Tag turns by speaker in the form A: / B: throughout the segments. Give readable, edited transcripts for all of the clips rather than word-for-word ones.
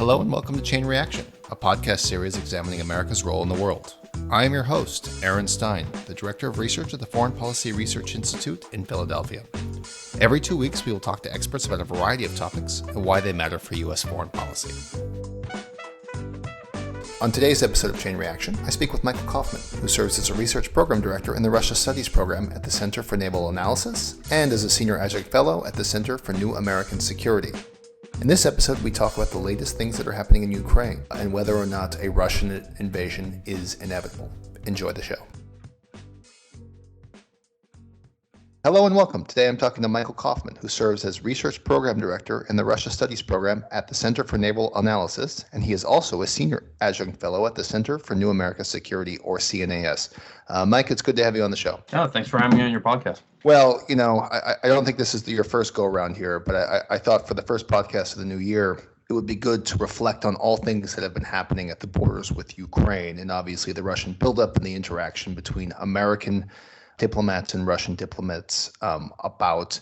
A: Hello and welcome to Chain Reaction, a podcast series examining America's role in the world. I am your host, Aaron Stein, the Director of Research at the Foreign Policy Research Institute in Philadelphia. Every 2 weeks, we will talk to experts about a variety of topics and why they matter for U.S. foreign policy. On today's episode of Chain Reaction, I speak with Michael Kofman, who serves as a Research Program Director in the Russia Studies Program at the Center for Naval Analyses and as a Senior Adjunct Fellow at the Center for New American Security. In this episode, we talk about the latest things that are happening in Ukraine and whether or not a Russian invasion is inevitable. Enjoy the show. Hello and welcome. Today I'm talking to Michael Kofman, who serves as Research Program Director in the Russia Studies Program at the Center for Naval Analyses, and he is also a Senior Adjunct Fellow at the Center for New American Security, or CNAS. Mike, it's good to have you on the show.
B: Oh, thanks for having me on your podcast.
A: Well, you know, I don't think this is your first go-around here, but I thought for the first podcast of the new year, it would be good to reflect on all things that have been happening at the borders with Ukraine, and obviously the Russian buildup and the interaction between American diplomats and Russian diplomats about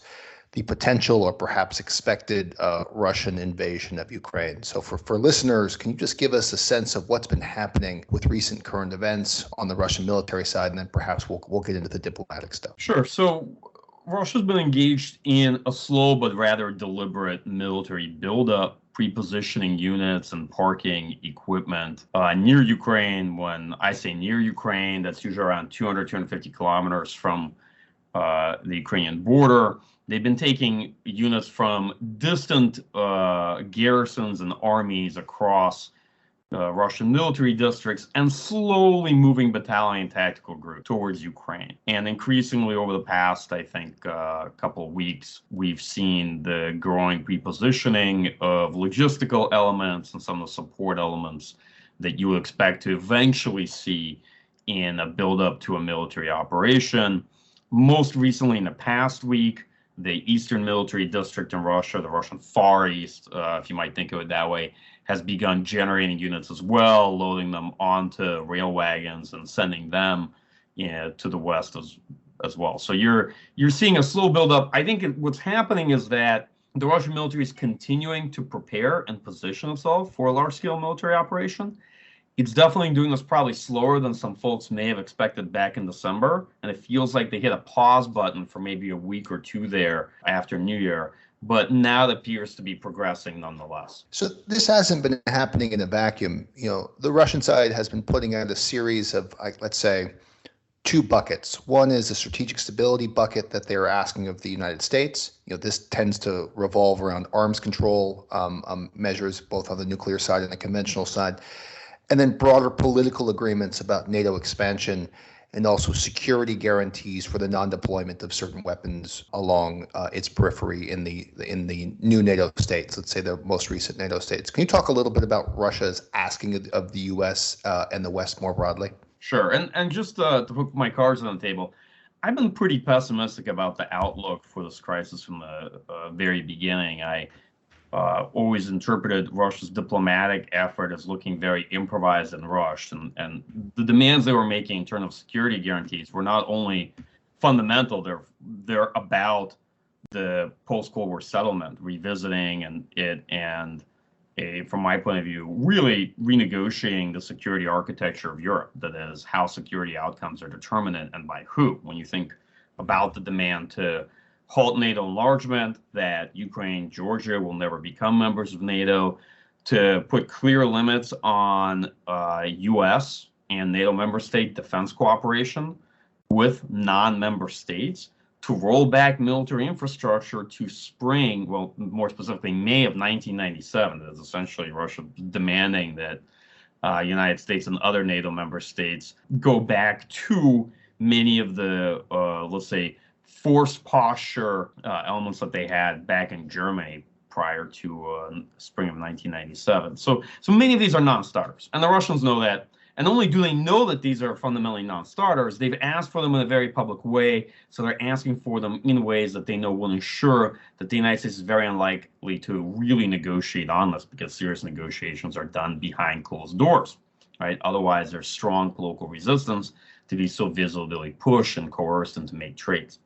A: the potential or perhaps expected Russian invasion of Ukraine. So for listeners, can you just give us a sense of what's been happening with recent current events on the Russian military side, and then perhaps we'll get into the diplomatic stuff?
B: Sure. So Russia's been engaged in a slow but rather deliberate military buildup, pre-positioning units and parking equipment near Ukraine. When I say near Ukraine, that's usually around 250 kilometers from the Ukrainian border. They've been taking units from distant garrisons and armies across Russian military districts and slowly moving battalion tactical groups towards Ukraine. And increasingly over the past, I think, couple of weeks, we've seen the growing prepositioning of logistical elements and some of the support elements that you would expect to eventually see in a buildup to a military operation. Most recently, in the past week, the Eastern Military District in Russia, the Russian Far East, if you might think of it that way, has begun generating units as well, loading them onto rail wagons and sending them to the west as well. So you're seeing a slow buildup. I think what's happening is that the Russian military is continuing to prepare and position itself for a large-scale military operation. It's definitely doing this probably slower than some folks may have expected back in December, and it feels like they hit a pause button for maybe a week or two there after New Year. But now it appears to be progressing nonetheless.
A: So this hasn't been happening in a vacuum. You know, the Russian side has been putting out a series of, let's say, two buckets. One is a strategic stability bucket that they're asking of the United States. You know, this tends to revolve around arms control measures, both on the nuclear side and the conventional side, and then broader political agreements about NATO expansion and also security guarantees for the non-deployment of certain weapons along its periphery in the new NATO states, let's say the most recent NATO states. Can you talk a little bit about Russia's asking of the U.S. And the West more broadly?
B: Sure. And just to put my cards on the table, I've been pretty pessimistic about the outlook for this crisis from the very beginning. I always interpreted Russia's diplomatic effort as looking very improvised and rushed. And the demands they were making in terms of security guarantees were not only fundamental, they're about the post-Cold War settlement, revisiting and from my point of view, really renegotiating the security architecture of Europe. That is, how security outcomes are determined and by who. When you think about the demand to halt NATO enlargement, that Ukraine, Georgia will never become members of NATO, to put clear limits on U.S. and NATO member state defense cooperation with non-member states, to roll back military infrastructure to spring, well, more specifically, May of 1997. That is essentially Russia demanding that United States and other NATO member states go back to many of the, let's say, forced posture elements that they had back in Germany prior to spring of 1997. So many of these are non-starters, and the Russians know that. And not only do they know that these are fundamentally non-starters, they've asked for them in a very public way. So they're asking for them in ways that they know will ensure that the United States is very unlikely to really negotiate on this, because serious negotiations are done behind closed doors, right? Otherwise, there's strong political resistance to be so visibly pushed and coerced into make trades.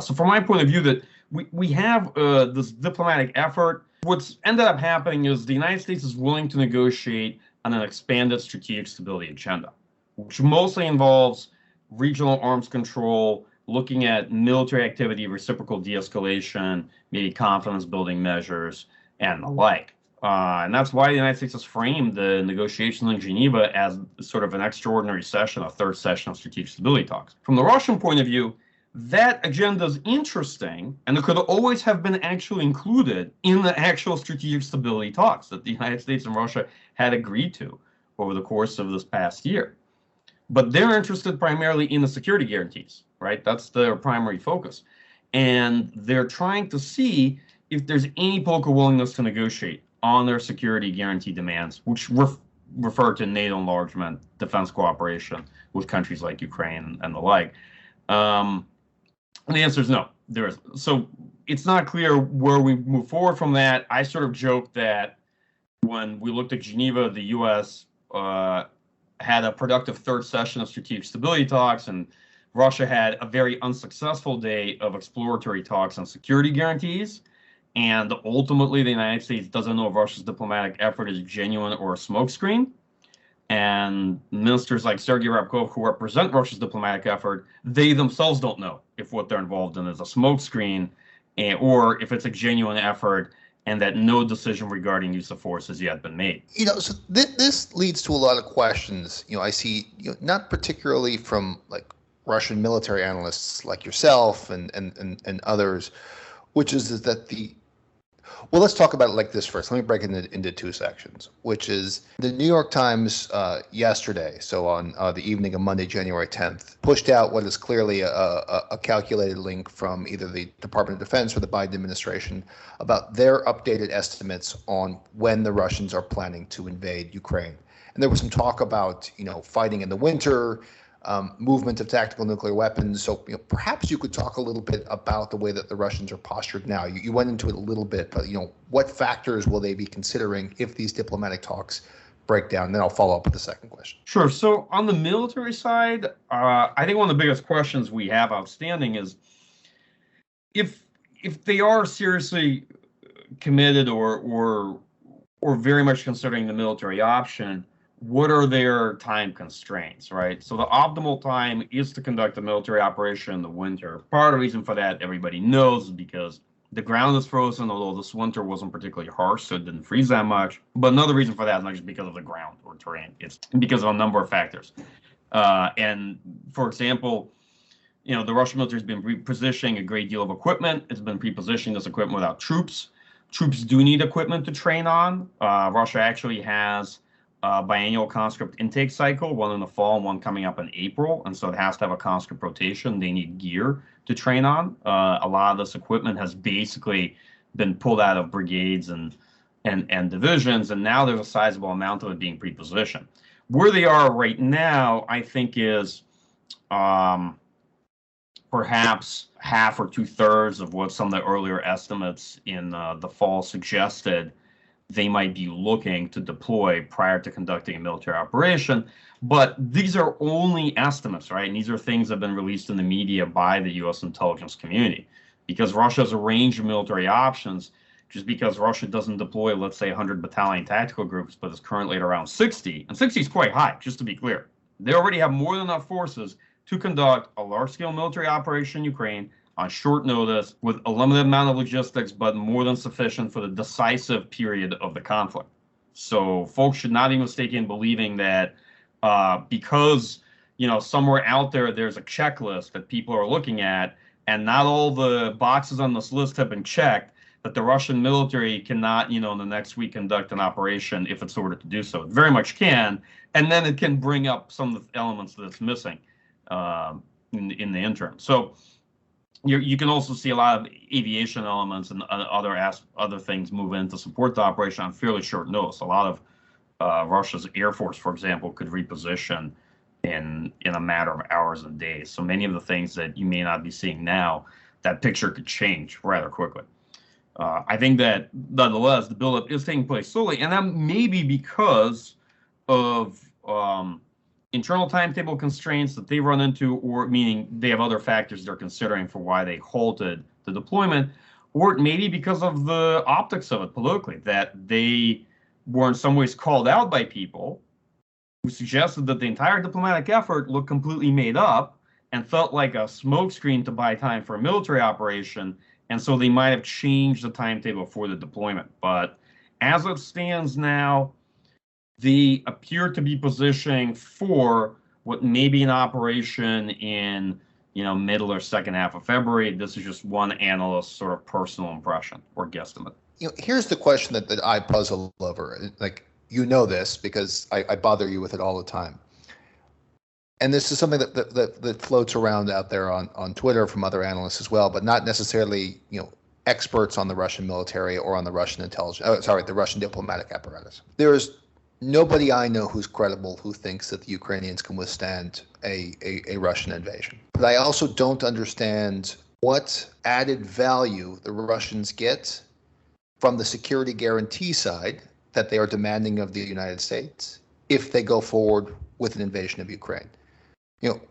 B: So from my point of view, that we have this diplomatic effort What's ended up happening is the United States is willing to negotiate on an expanded strategic stability agenda, which mostly involves regional arms control, looking at military activity, reciprocal de-escalation, maybe confidence building measures, and the like. And that's why the United States has framed the negotiations in Geneva as sort of an extraordinary session, a third session of strategic stability talks. From the Russian point of view, that agenda is interesting, and it could always have been actually included in the actual strategic stability talks that the United States and Russia had agreed to over the course of this past year. But they're interested primarily in the security guarantees, right? That's their primary focus. And they're trying to see if there's any political willingness to negotiate on their security guarantee demands, which refer to NATO enlargement, defense cooperation with countries like Ukraine and the like. And the answer is no, there isn't. So it's not clear where we move forward from that. I sort of joked that when we looked at Geneva, the U.S. Had a productive third session of strategic stability talks, and Russia had a very unsuccessful day of exploratory talks on security guarantees. And ultimately, the United States doesn't know if Russia's diplomatic effort is genuine or a smokescreen. And ministers like Sergei Ryabkov, who represent Russia's diplomatic effort, they themselves don't know if what they're involved in is a smokescreen or if it's a genuine effort, and that no decision regarding use of force has yet been made.
A: So this leads to a lot of questions. I see, not particularly from like Russian military analysts like yourself and others, which is that well, let's talk about it like this first. Let me break it into two sections, which is the New York Times yesterday, so on the evening of Monday, January 10th, pushed out what is clearly a calculated link from either the Department of Defense or the Biden administration about their updated estimates on when the Russians are planning to invade Ukraine. And there was some talk about, fighting in the winter, movement of tactical nuclear weapons. So perhaps you could talk a little bit about the way that the Russians are postured now. You went into it a little bit, but what factors will they be considering if these diplomatic talks break down? Then I'll follow up with the second question.
B: Sure. So on the military side, I think one of the biggest questions we have outstanding is if they are seriously committed or very much considering the military option, what are their time constraints, right? So the optimal time is to conduct a military operation in the winter. Part of the reason for that, everybody knows, is because the ground is frozen, although this winter wasn't particularly harsh, so it didn't freeze that much. But another reason for that is not just because of the ground or terrain. It's because of a number of factors. And for example, the Russian military has been repositioning a great deal of equipment. It's been prepositioning this equipment without troops. Troops do need equipment to train on. Russia actually has biannual conscript intake cycle, one in the fall, one coming up in April, and so it has to have a conscript rotation. They need gear to train on. A lot of this equipment has basically been pulled out of brigades and divisions, and now there's a sizable amount of it being prepositioned. Where they are right now, I think, is perhaps half or two-thirds of what some of the earlier estimates in the fall suggested they might be looking to deploy prior to conducting a military operation. But these are only estimates, right? And these are things that have been released in the media by the U.S. intelligence community. Because Russia has a range of military options, just because Russia doesn't deploy, let's say, 100 battalion tactical groups, but is currently at around 60. And 60 is quite high, just to be clear. They already have more than enough forces to conduct a large-scale military operation in Ukraine on short notice with a limited amount of logistics, but more than sufficient for the decisive period of the conflict. So folks should not be mistaken in believing that because, somewhere out there, there's a checklist that people are looking at, and not all the boxes on this list have been checked, that the Russian military cannot, in the next week conduct an operation if it's ordered to do so. It very much can, and then it can bring up some of the elements that it's missing in the interim. So you can also see a lot of aviation elements and other things move in to support the operation on fairly short notice. A lot of Russia's Air Force, for example, could reposition in a matter of hours and days. So many of the things that you may not be seeing now, that picture could change rather quickly. I think that, nonetheless, the buildup is taking place slowly, and that may be because of internal timetable constraints that they run into, or meaning they have other factors they're considering for why they halted the deployment, or maybe because of the optics of it politically, that they were in some ways called out by people who suggested that the entire diplomatic effort looked completely made up and felt like a smokescreen to buy time for a military operation, and so they might have changed the timetable for the deployment. But as it stands now, they appear to be positioning for what may be an operation in, middle or second half of February. This is just one analyst's sort of personal impression or guesstimate.
A: Here's the question that I puzzle over. Like, this because I bother you with it all the time. And this is something that floats around out there on Twitter from other analysts as well, but not necessarily, experts on the Russian military or on the Russian the Russian diplomatic apparatus. There is nobody I know who's credible who thinks that the Ukrainians can withstand a Russian invasion. But I also don't understand what added value the Russians get from the security guarantee side that they are demanding of the United States if they go forward with an invasion of Ukraine.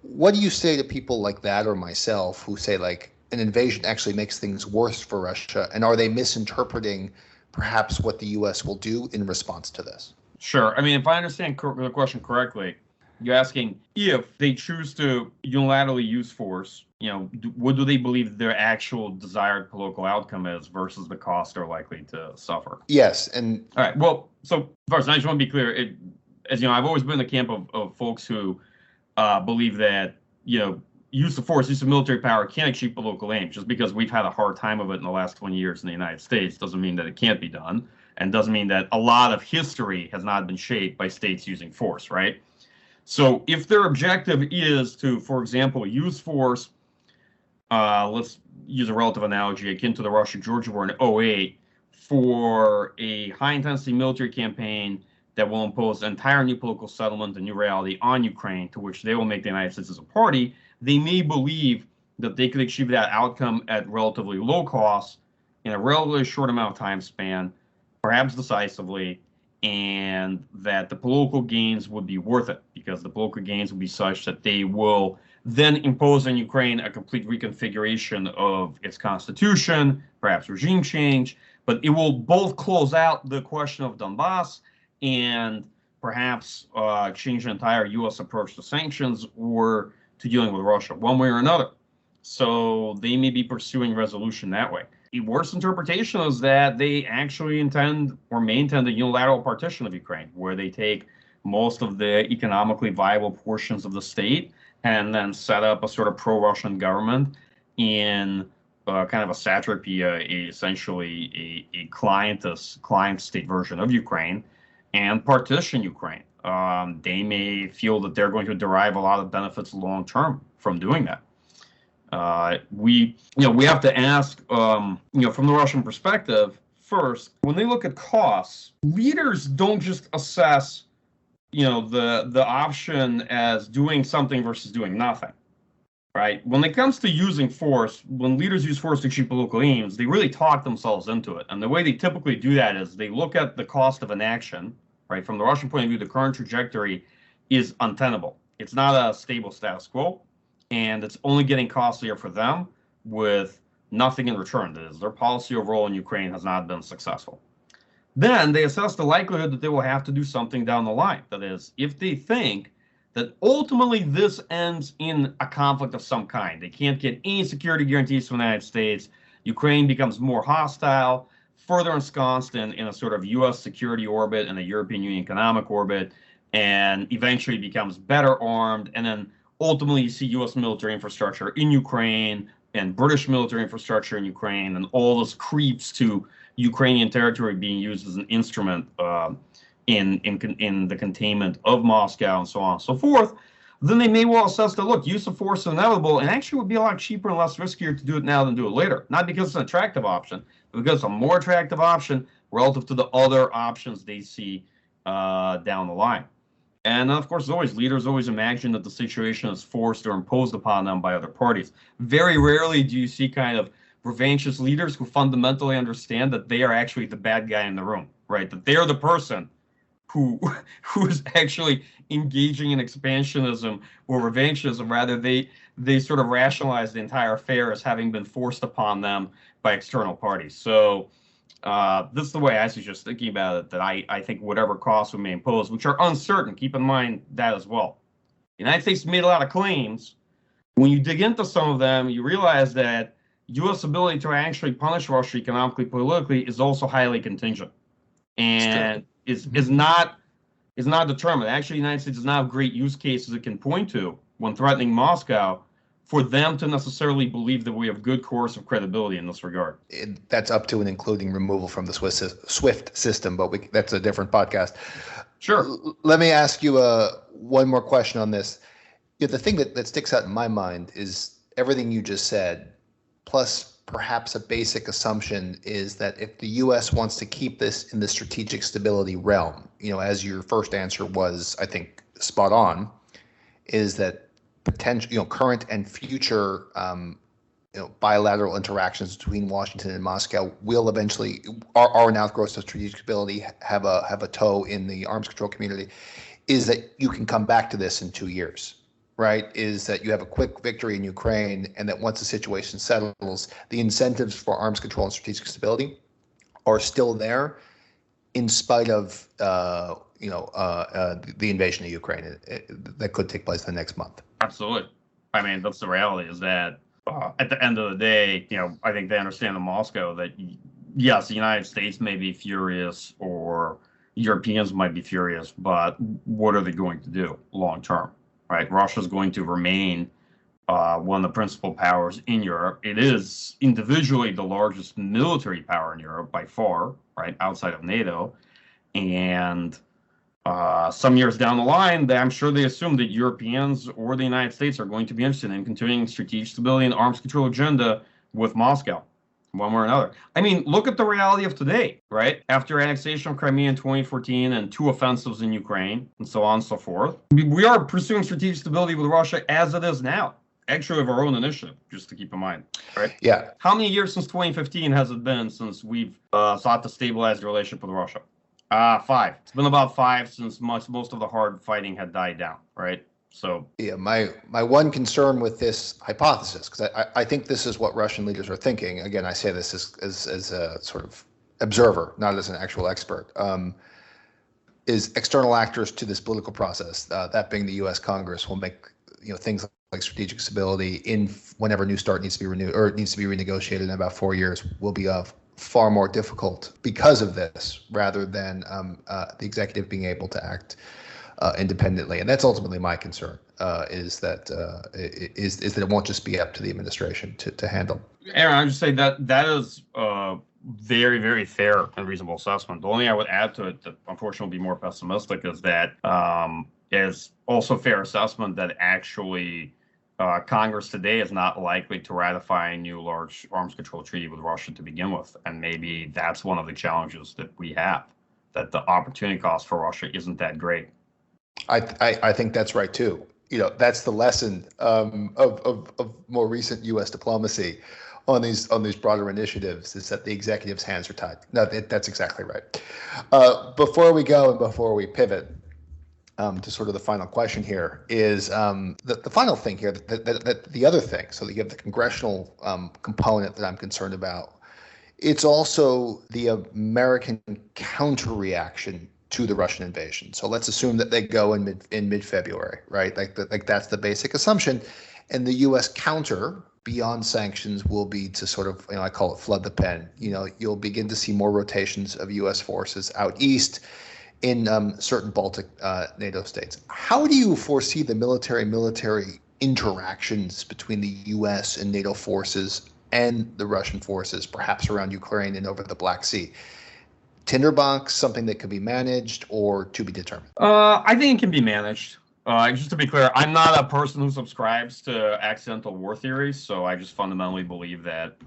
A: What do you say to people like that or myself who say, like, an invasion actually makes things worse for Russia? And are they misinterpreting perhaps what the U.S. will do in response to this?
B: Sure. I mean, if I understand the question correctly, you're asking if they choose to unilaterally use force, what do they believe their actual desired political outcome is versus the cost they're likely to suffer?
A: Yes. And
B: all right. Well, so first, I just want to be clear. I've always been in the camp of folks who believe that, use of force, use of military power can achieve political aims. Just because we've had a hard time of it in the last 20 years in the United States doesn't mean that it can't be done, and doesn't mean that a lot of history has not been shaped by states using force, right? So if their objective is to, for example, use force, let's use a relative analogy akin to the Russia-Georgia War in 2008, for a high-intensity military campaign that will impose an entire new political settlement, a new reality on Ukraine, to which they will make the United States as a party, they may believe that they could achieve that outcome at relatively low cost in a relatively short amount of time span, perhaps decisively, and that the political gains would be worth it, because the political gains will be such that they will then impose on Ukraine a complete reconfiguration of its constitution, perhaps regime change, but it will both close out the question of Donbass and perhaps change the entire U.S. approach to sanctions or to dealing with Russia, one way or another. So they may be pursuing resolution that way. A worse interpretation is that they actually intend or may intend a unilateral partition of Ukraine, where they take most of the economically viable portions of the state and then set up a sort of pro-Russian government in kind of a satrapy, essentially a client state version of Ukraine, and partition Ukraine. They may feel that they're going to derive a lot of benefits long term from doing that. We have to ask, from the Russian perspective, first, when they look at costs, leaders don't just assess, the option as doing something versus doing nothing, right? When it comes to using force, when leaders use force to achieve political aims, they really talk themselves into it. And the way they typically do that is they look at the cost of an action, right? From the Russian point of view, the current trajectory is untenable. It's not a stable status quo, and it's only getting costlier for them with nothing in return. That is, their policy overall in Ukraine has not been successful. Then they assess the likelihood that they will have to do something down the line. That is, if they think that ultimately this ends in a conflict of some kind, they can't get any security guarantees from the United States, Ukraine becomes more hostile, further ensconced in a sort of U.S. security orbit and a European Union economic orbit, and eventually becomes better armed, and then ultimately you see U.S. military infrastructure in Ukraine and British military infrastructure in Ukraine, and all this creeps to Ukrainian territory being used as an instrument in the containment of Moscow and so on and so forth. Then they may well assess that, look, use of force is inevitable, and actually would be a lot cheaper and less riskier to do it now than do it later. Not because it's an attractive option, but because it's a more attractive option relative to the other options they see down the line. And of course, leaders always imagine that the situation is forced or imposed upon them by other parties. Very rarely do you see kind of revanchist leaders who fundamentally understand that they are actually the bad guy in the room, right? That they're the person who's actually engaging in expansionism or revanchism. Rather, they sort of rationalize the entire affair as having been forced upon them by external parties. So this is the way I suggest thinking about it, that I think whatever costs we may impose, which are uncertain, keep in mind that as well. The United States made a lot of claims. When you dig into some of them, you realize that U.S. ability to actually punish Russia economically, politically is also highly contingent, and is not determined. Actually, the United States does not have great use cases it can point to when threatening Moscow for them to necessarily believe that we have good coercive credibility in this regard.
A: That's up to and including removal from the SWIFT system, but that's a different podcast.
B: Sure.
A: Let me ask you one more question on this. The thing that sticks out in my mind is everything you just said, plus perhaps a basic assumption is that if the U.S. wants to keep this in the strategic stability realm, as your first answer was, I think, spot on, is that potential, current and future, bilateral interactions between Washington and Moscow will eventually, are an outgrowth of strategic stability, have a toe in the arms control community, is that you can come back to this in 2 years. Right, is that you have a quick victory in Ukraine, and that once the situation settles, the incentives for arms control and strategic stability are still there, in spite of the invasion of Ukraine that could take place the next month.
B: Absolutely. I mean, that's the reality. Is that at the end of the day, I think they understand in Moscow that yes, the United States may be furious or Europeans might be furious, but what are they going to do long term? Right, Russia is going to remain one of the principal powers in Europe. It is individually the largest military power in Europe by far, right, outside of NATO. And some years down the line, I'm sure they assume that Europeans or the United States are going to be interested in continuing strategic stability and arms control agenda with Moscow, one way or another. I mean, look at the reality of today, right? After annexation of Crimea in 2014 and 2 offensives in Ukraine and so on and so forth, we are pursuing strategic stability with Russia as it is now, actually of our own initiative, just to keep in mind, right?
A: Yeah.
B: How many years since 2015 has it been since we've sought to stabilize the relationship with Russia? 5. It's been about 5 since most of the hard fighting had died down, right? So
A: yeah, my one concern with this hypothesis, because I think this is what Russian leaders are thinking. Again, I say this as a sort of observer, not as an actual expert. Is external actors to this political process, that being the U.S. Congress, will make things like strategic stability whenever New START needs to be renewed or needs to be renegotiated in about 4 years will be far more difficult because of this, rather than the executive being able to act independently, and that's ultimately my concern. Is that it won't just be up to the administration to handle.
B: Aaron, I would say that is very, very fair and reasonable assessment. The only I would add to it that unfortunately will be more pessimistic is that is also fair assessment that actually Congress today is not likely to ratify a new large arms control treaty with Russia to begin with, and maybe that's one of the challenges that we have, that the opportunity cost for Russia isn't that great.
A: I think that's right too. That's the lesson of more recent U.S. diplomacy on these broader initiatives, is that the executive's hands are tied. No, that's exactly right. Before we go and before we pivot to sort of the final question here, is the final thing here, that the other thing, so that you have the congressional component that I'm concerned about. It's also the American counter-reaction to the Russian invasion. So let's assume that they go in mid-February, right? Like that's the basic assumption. And the U.S. counter beyond sanctions will be to sort of, I call it flood the pen. You'll begin to see more rotations of U.S. forces out east in certain Baltic NATO states. How do you foresee the military interactions between the U.S. and NATO forces and the Russian forces, perhaps around Ukraine and over the Black Sea? Tinderbox, something that can be managed, or to be determined?
B: I think it can be managed. Just to be clear, I'm not a person who subscribes to accidental war theories, so I just fundamentally believe that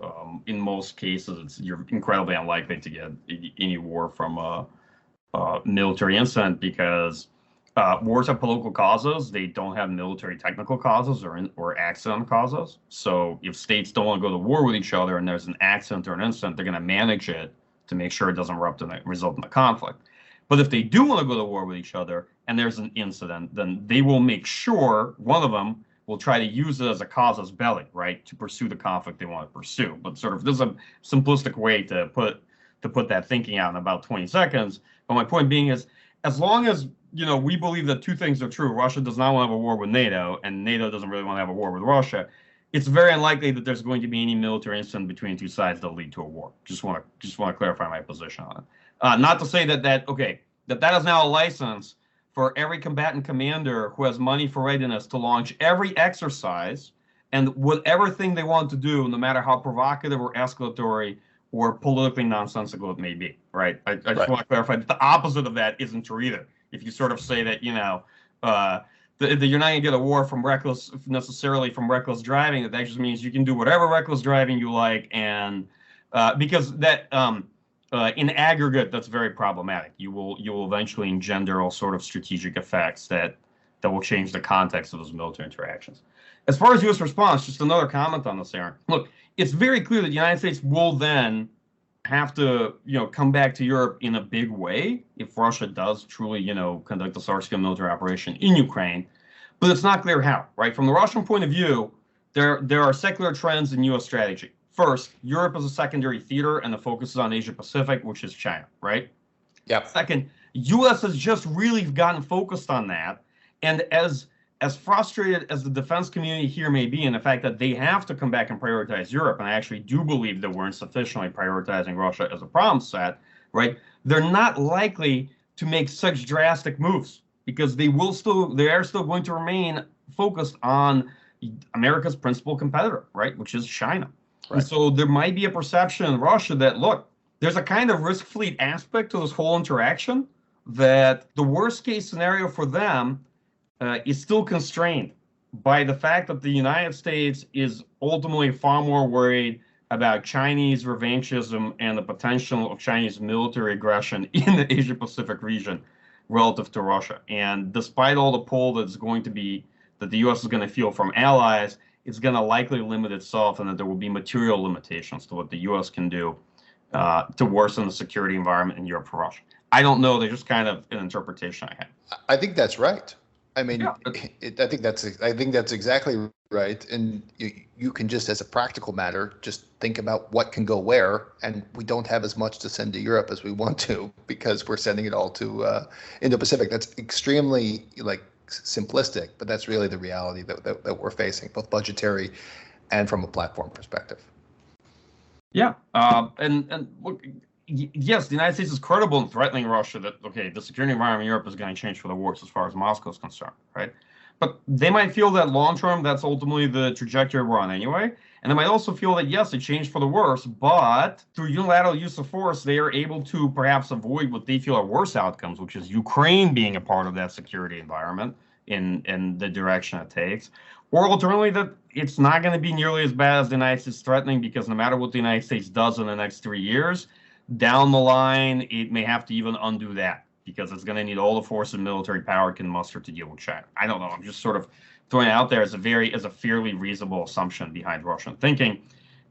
B: in most cases you're incredibly unlikely to get any war from a military incident, because wars have political causes. They don't have military technical causes or accident causes. So if states don't want to go to war with each other and there's an accident or an incident, they're going to manage it to make sure it doesn't result in a conflict. But if they do want to go to war with each other and there's an incident, then they will make sure, one of them, will try to use it as a casus belli, right, to pursue the conflict they want to pursue. But sort of this is a simplistic way to put that thinking out in about 20 seconds. But my point being is, as long as we believe that two things are true, Russia does not want to have a war with NATO, and NATO doesn't really want to have a war with Russia, it's very unlikely that there's going to be any military incident between the two sides that'll lead to a war. Just want to clarify my position on it. Not to say that is now a license for every combatant commander who has money for readiness to launch every exercise and whatever thing they want to do, no matter how provocative or escalatory or politically nonsensical it may be, right? I just want to clarify that the opposite of that isn't true either. If you sort of say that, you're not going to get a war necessarily from reckless driving, that just means you can do whatever reckless driving you like, and because that in aggregate, that's very problematic. You will eventually engender all sort of strategic effects that will change the context of those military interactions. As far as U.S. response, just another comment on this, Aaron. Look, it's very clear that the United States will then have to, come back to Europe in a big way if Russia does truly, conduct a large-scale military operation in Ukraine. But it's not clear how, right? From the Russian point of view, there are secular trends in U.S. strategy. First, Europe is a secondary theater, and the focus is on Asia Pacific, which is China, right?
A: Yep.
B: Second, U.S. has just really gotten focused on that, and as frustrated as the defense community here may be in the fact that they have to come back and prioritize Europe, and I actually do believe that we're insufficiently prioritizing Russia as a problem set, right? They're not likely to make such drastic moves because they are still going to remain focused on America's principal competitor, right, which is China. Right. And so there might be a perception in Russia that, look, there's a kind of risk fleet aspect to this whole interaction that the worst case scenario for them is still constrained by the fact that the United States is ultimately far more worried about Chinese revanchism and the potential of Chinese military aggression in the Asia-Pacific region relative to Russia. And despite all the pull that the U.S. is going to feel from allies, it's going to likely limit itself, and that there will be material limitations to what the U.S. can do to worsen the security environment in Europe for Russia. I don't know. They're just kind of an interpretation I have.
A: I think that's right. I mean,
B: yeah,
A: I think that's exactly right. And you can just, as a practical matter, just think about what can go where, and we don't have as much to send to Europe as we want to because we're sending it all to Indo-Pacific. That's extremely simplistic, but that's really the reality that we're facing, both budgetary and from a platform perspective.
B: Yeah, and look, yes, the United States is credible in threatening Russia that, okay, the security environment in Europe is going to change for the worse as far as Moscow is concerned, right? But they might feel that long term, that's ultimately the trajectory we're on anyway. And they might also feel that, yes, it changed for the worse, but through unilateral use of force, they are able to perhaps avoid what they feel are worse outcomes, which is Ukraine being a part of that security environment in the direction it takes. Or alternatively, that it's not going to be nearly as bad as the United States threatening, because no matter what the United States does in the next 3 years, down the line, it may have to even undo that, because it's going to need all the force and military power it can muster to deal with China. I don't know. I'm just sort of throwing it out there as a fairly reasonable assumption behind Russian thinking.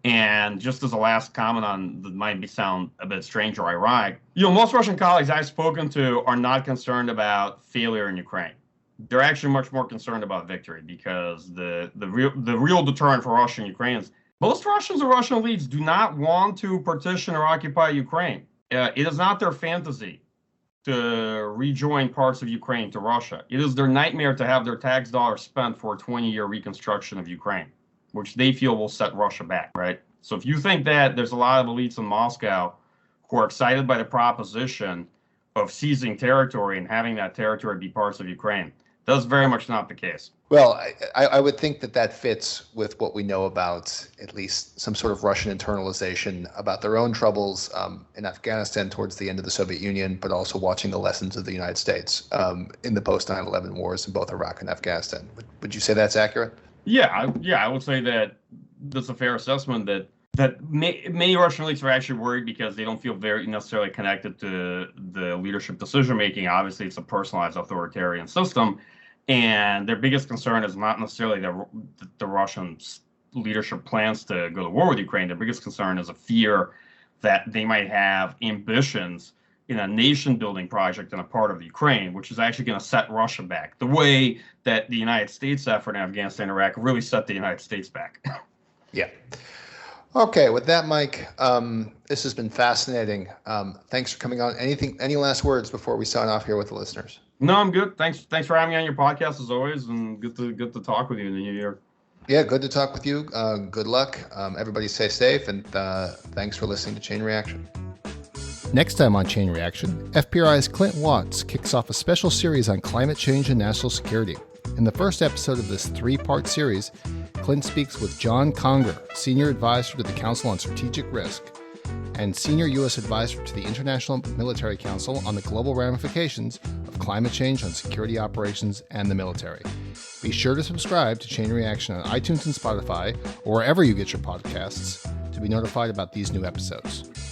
B: And just as a last comment on that might sound a bit strange or ironic, most Russian colleagues I've spoken to are not concerned about failure in Ukraine. They're actually much more concerned about victory, because the real deterrent for Russia and Ukraine is most Russians or Russian elites do not want to partition or occupy Ukraine. It is not their fantasy to rejoin parts of Ukraine to Russia. It is their nightmare to have their tax dollars spent for a 20-year reconstruction of Ukraine, which they feel will set Russia back, right? So if you think that, there's a lot of elites in Moscow who are excited by the proposition of seizing territory and having that territory be parts of Ukraine. That's very much not the case.
A: Well, I would think that fits with what we know about at least some sort of Russian internalization about their own troubles in Afghanistan towards the end of the Soviet Union, but also watching the lessons of the United States in the post 9/11 wars in both Iraq and Afghanistan. Would you say that's accurate?
B: Yeah, I would say that that's a fair assessment. That many Russian elites are actually worried because they don't feel very necessarily connected to the leadership decision making. Obviously, it's a personalized authoritarian system. And their biggest concern is not necessarily the Russian leadership plans to go to war with Ukraine. Their biggest concern is a fear that they might have ambitions in a nation building project in a part of Ukraine, which is actually going to set Russia back the way that the United States effort in Afghanistan and Iraq really set the United States back.
A: Yeah. Okay, with that, Mike, this has been fascinating. Thanks for coming on. Any last words before we sign off here with the listeners?
B: No, I'm good. Thanks for having me on your podcast as always, and good to talk with you in the new year.
A: Yeah, good to talk with you. Good luck. Everybody stay safe, and thanks for listening to Chain Reaction. Next time on Chain Reaction, FPRI's Clint Watts kicks off a special series on climate change and national security. In the first episode of this 3-part series, Clint speaks with John Conger, Senior Advisor to the Council on Strategic Risk, and Senior U.S. Advisor to the International Military Council on the global ramifications of climate change on security operations and the military. Be sure to subscribe to Chain Reaction on iTunes and Spotify, or wherever you get your podcasts, to be notified about these new episodes.